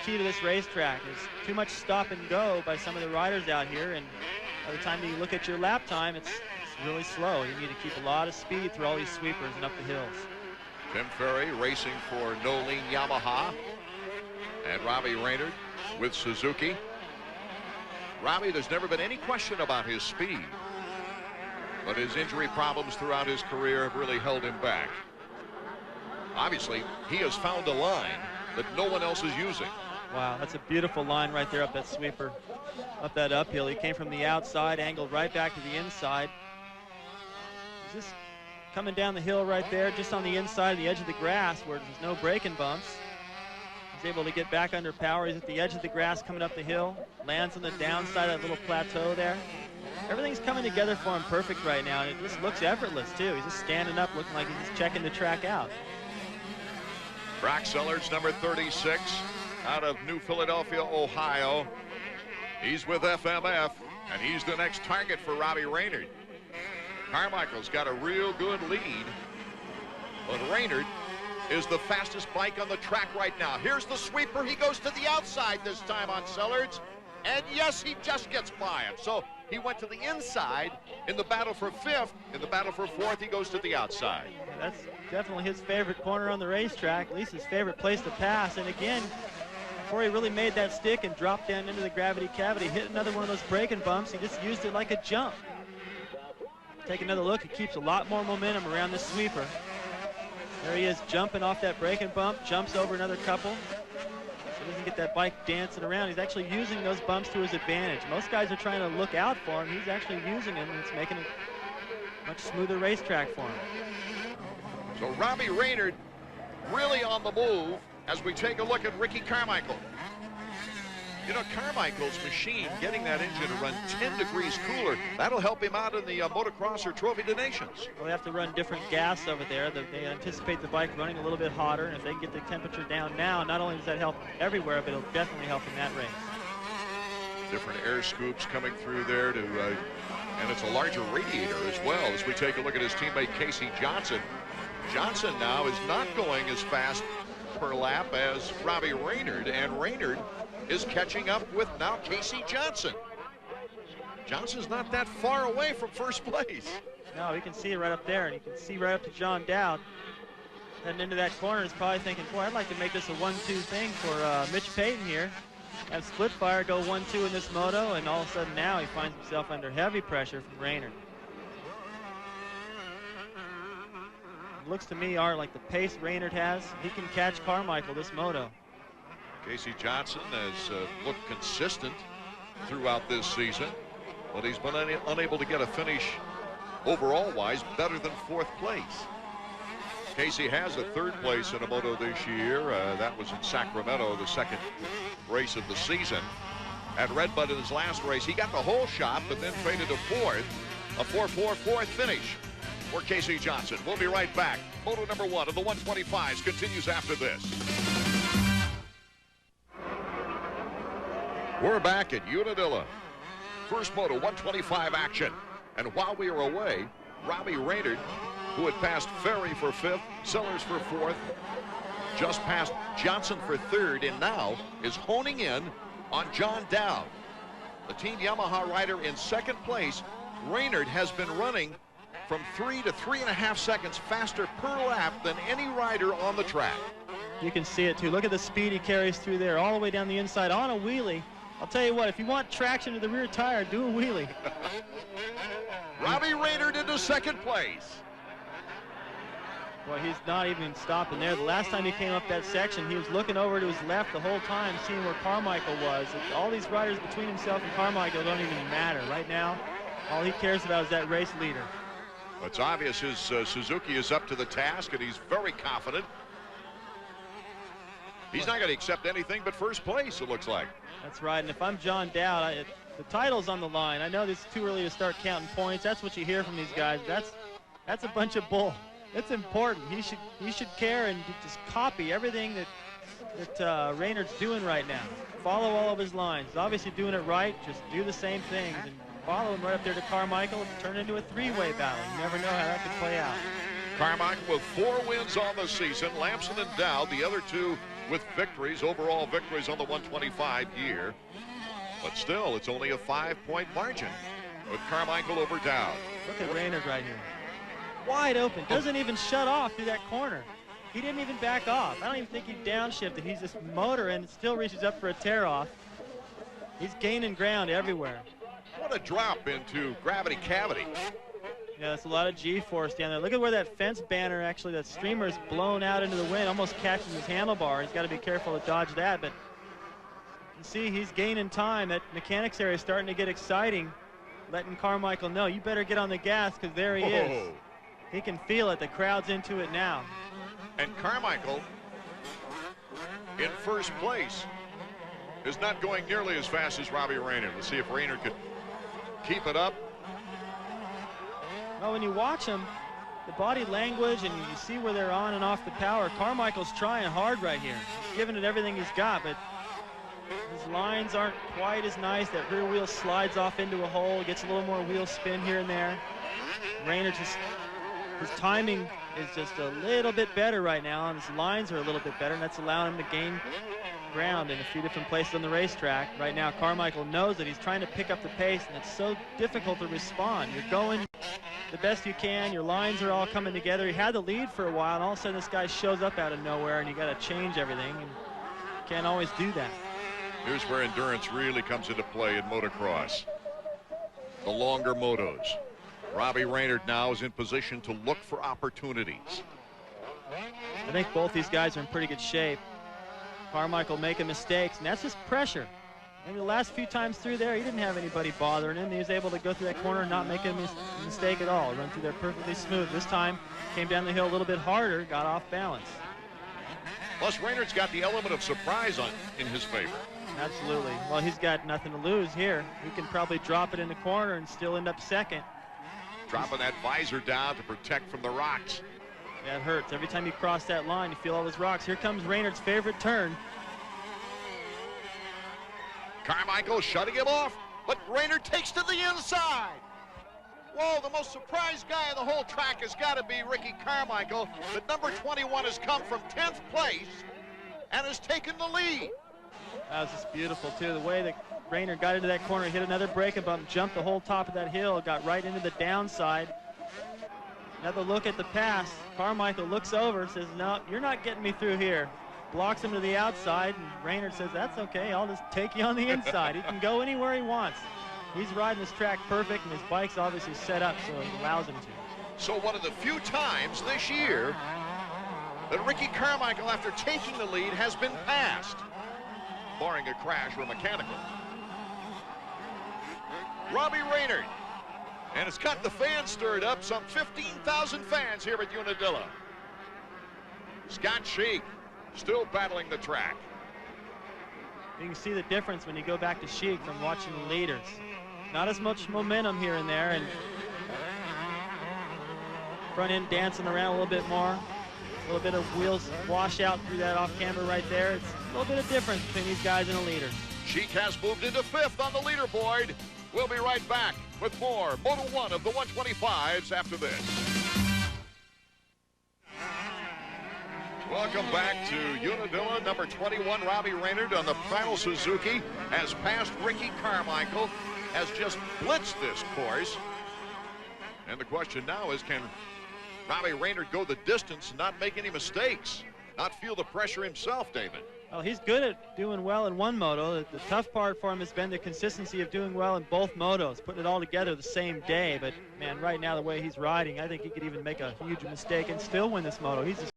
key to this racetrack. There's too much stop and go by some of the riders out here, and by the time you look at your lap time, it's really slow. You need to keep a lot of speed through all these sweepers and up the hills. Tim Ferry racing for Nolene Yamaha, and Robbie Reynard with Suzuki. Robbie, there's never been any question about his speed, but his injury problems throughout his career have really held him back. Obviously, he has found a line that no one else is using. Wow, that's a beautiful line right there up that sweeper, up that uphill. He came from the outside, angled right back to the inside. He's just coming down the hill right there, just on the inside, the edge of the grass where there's no braking bumps. He's able to get back under power. He's at the edge of the grass coming up the hill, lands on the downside of that little plateau there. Everything's coming together for him perfect right now, and it just looks effortless too. He's just standing up looking like he's just checking the track out. Brock Sellards, number 36, out of New Philadelphia, Ohio. He's with FMF, and he's the next target for Robbie Reynard. Carmichael's got a real good lead, but Reynard is the fastest bike on the track right now. Here's the sweeper. He goes to the outside this time on Sellards, and yes, he just gets by him. So he went to the inside in the battle for fifth. In the battle for fourth, he goes to the outside. Yeah, that's definitely his favorite corner on the racetrack, at least his favorite place to pass. And again, before he really made that stick and dropped down into the gravity cavity, hit another one of those braking bumps, he just used it like a jump. Take another look. He keeps a lot more momentum around this sweeper. There he is jumping off that braking bump, jumps over another couple. So he doesn't get that bike dancing around. He's actually using those bumps to his advantage. Most guys are trying to look out for him. He's actually using them, and it's making it a much smoother racetrack for him. So Robbie Reynard really on the move as we take a look at Ricky Carmichael. You know, Carmichael's machine, getting that engine to run 10 degrees cooler, that'll help him out in the motocross or Trophy to Nations. Well, they have to run different gas over there. They anticipate the bike running a little bit hotter, and if they can get the temperature down now, not only does that help everywhere, but it'll definitely help in that race. Different air scoops coming through there to, and it's a larger radiator as well as we take a look at his teammate Casey Johnson. Johnson now is not going as fast per lap as Robbie Reynard, and Reynard is catching up with now Casey Johnson. Johnson's not that far away from first place. No, you can see it right up there, and you can see right up to John Dowd. Heading into that corner, he's probably thinking, boy, I'd like to make this a 1-2 thing for Mitch Payton here. Have split fire go 1-2 in this moto, and all of a sudden now he finds himself under heavy pressure from Reynard. It looks to me, Art, like the pace Reynard has, he can catch Carmichael this moto. Casey Johnson has looked consistent throughout this season, but he's been unable to get a finish overall-wise better than fourth place. Casey has a third place in a moto this year. That was in Sacramento, the second race of the season. At Redbud in his last race, he got the whole shot, but then faded to fourth. A 4-4 fourth finish for Casey Johnson. We'll be right back. Moto number one of the 125s continues after this. We're back at Unadilla. First Moto 125 action. And while we were away, Robbie Reynard, who had passed Ferry for fifth, Sellards for fourth, just passed Johnson for third, and now is honing in on John Dowd. The Team Yamaha rider in second place. Reynard has been running from 3 to 3.5 seconds faster per lap than any rider on the track. You can see it too. Look at the speed he carries through there, all the way down the inside on a wheelie. I'll tell you what, if you want traction to the rear tire, do a wheelie. Robbie Reynard into second place. Well, he's not even stopping there. The last time he came up that section, he was looking over to his left the whole time, seeing where Carmichael was. All these riders between himself and Carmichael don't even matter. Right now, all he cares about is that race leader. It's obvious his Suzuki is up to the task, and he's very confident. He's not going to accept anything but first place, it looks like. That's right, and if I'm John Dowd, the title's on the line. I know it's too early to start counting points. That's what you hear from these guys. That's a bunch of bull. It's important. He should care and just copy everything that Reynard's doing right now. Follow all of his lines. He's obviously doing it right. Just do the same things and follow him right up there to Carmichael and turn into a three-way battle. You never know how that could play out. Carmichael with 4 wins on the season. Lamson and Dowd, the other two with victories, overall victories on the 125 year. But still, it's only a 5-point margin with Carmichael over Dowd. Look at Reynard right here. Wide open. Doesn't even shut off through that corner. He didn't even back off. I don't even think he downshifted. He's just motoring and still reaches up for a tear-off. He's gaining ground everywhere. What a drop into gravity cavity. Yeah, that's a lot of G-force down there. Look at where that fence banner, actually, that streamer is blown out into the wind, almost catches his handlebar. He's got to be careful to dodge that, but you see he's gaining time. That mechanics area is starting to get exciting, letting Carmichael know, you better get on the gas, because there he is. He can feel it. The crowd's into it now. And Carmichael, in first place, is not going nearly as fast as Robbie Reynard. Let's see if Reynard could keep it up. Well, when you watch him, the body language, and you see where they're on and off the power, Carmichael's trying hard right here. He's giving it everything he's got, but his lines aren't quite as nice. That rear wheel slides off into a hole, gets a little more wheel spin here and there. Reynard just, his timing is just a little bit better right now, and his lines are a little bit better, and that's allowing him to gain ground in a few different places on the racetrack. Right now, Carmichael knows that he's trying to pick up the pace, and it's so difficult to respond. You're going the best you can. Your lines are all coming together. He had the lead for a while, and all of a sudden this guy shows up out of nowhere, and you got to change everything, and you can't always do that. Here's where endurance really comes into play in motocross. The longer motos. Robbie Reynard now is in position to look for opportunities. I think both these guys are in pretty good shape. Carmichael making mistakes, and that's just pressure. Maybe the last few times through there, he didn't have anybody bothering him. He was able to go through that corner and not make a mistake at all. Run through there perfectly smooth. This time, came down the hill a little bit harder, got off balance. Plus, Reynard's got the element of surprise in his favor. Absolutely. Well, he's got nothing to lose here. He can probably drop it in the corner and still end up second. Dropping that visor down to protect from the rocks. That hurts. Every time you cross that line, you feel all those rocks. Here comes Reynard's favorite turn. Carmichael shutting him off, but Reynard takes to the inside. Whoa, the most surprised guy in the whole track has got to be Ricky Carmichael. But number 21 has come from 10th place and has taken the lead. That was just beautiful, too. The way that Reynard got into that corner, hit another braking bump, jumped the whole top of that hill, got right into the downside. Another look at the pass. Carmichael looks over, says, no, you're not getting me through here. Blocks him to the outside, and Reynard says, that's okay, I'll just take you on the inside. He can go anywhere he wants. He's riding this track perfect, and his bike's obviously set up so it allows him to. So one of the few times this year that Ricky Carmichael, after taking the lead, has been passed, barring a crash or mechanical. Robbie Reynard, and it's got the fans stirred up, some 15,000 fans here at Unadilla. Scott Sheik still battling the track. You can see the difference when you go back to Sheik from watching the leaders. Not as much momentum here and there, and front end dancing around a little bit more. A little bit of wheels wash out through that off camber right there. It's a little bit of difference between these guys and the leaders. Sheik has moved into 5th on the leaderboard. We'll be right back with more Moto 1 of the 125s after this. Welcome back to Unadilla. Number 21, Robbie Reynard on the final Suzuki, has passed Ricky Carmichael, has just blitzed this course. And the question now is, can Robbie Reynard go the distance and not make any mistakes, not feel the pressure himself, David? Well, he's good at doing well in one moto. The tough part for him has been the consistency of doing well in both motos, putting it all together the same day. But, man, right now, the way he's riding, I think he could even make a huge mistake and still win this moto. He's just